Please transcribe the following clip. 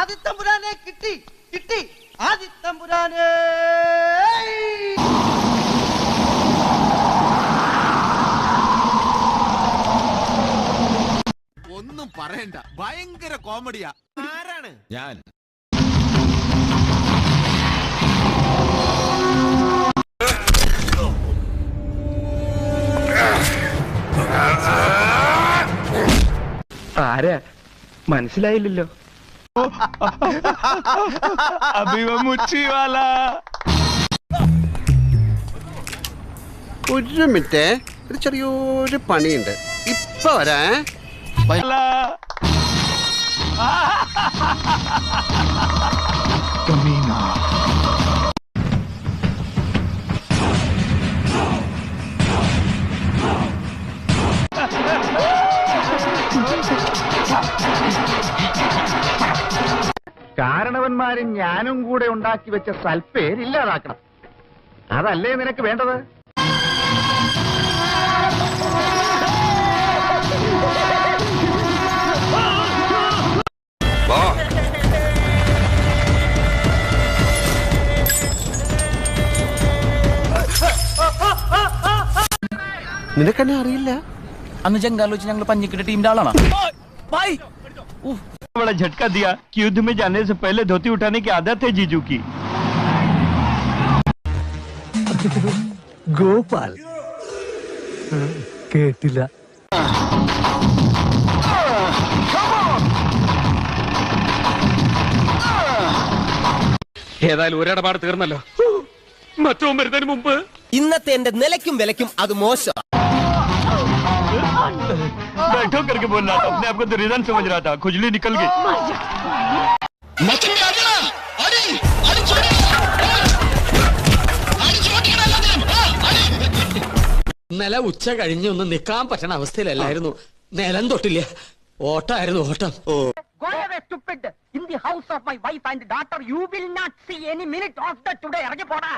ആദിത്തമ്പുരാനെ കിട്ടി കിട്ടി ആദിത്തമ്പുരാനെ. ഒന്നും പറയണ്ട, ഭയങ്കര കോമഡിയാ. ആരാണ്? ഞാൻ. ആരാ മനസ്സിലായില്ലല്ലോ. ഒരു മിനിറ്റ്, ഒരു ചെറിയൊരു പണിയുണ്ട്, ഇപ്പൊ വരാ. കാരണവന്മാരും ഞാനും കൂടെ ഉണ്ടാക്കി വെച്ച സൽപ്പേരില്ലാതാക്കണം. അതല്ലേ നിനക്ക് വേണ്ടത്? നിനക്കെന്നെ അറിയില്ല? അന്ന് ജംഗാലോചിച്ച് ഞങ്ങൾ പഞ്ഞിക്കിട്ട ടീമിന്റെ ആളാണ്. बड़ा झटका दिया कि युद्ध में जाने से पहले धोती उठाने की आदत है जीजू की. गोपाल കേട്ടില്ല. ഏതായാലും ഒരിടപാട് തീർന്നല്ലോ. മറ്റോ വരുന്നതിന് മുമ്പ് ഇന്നത്തെ എന്റെ നിലയ്ക്കും വിലയ്ക്കും അത് മോശം. बैठो करके बोल रहा था, अपने आप को तो रीजन समझ रहा था, खुजली निकल गई. ഇന്നലെ ഉച്ച കഴിഞ്ഞ് ഒന്ന് നിൽക്കാൻ പറ്റണ അവസ്ഥയിലല്ലായിരുന്നു. നിലം തൊട്ടില്ല, ഓട്ടായിരുന്നു ഓട്ടം. Go away, stupid! In the house of my wife and daughter, you will not see any minute of the today. ഇറങ്ങി പോടാ.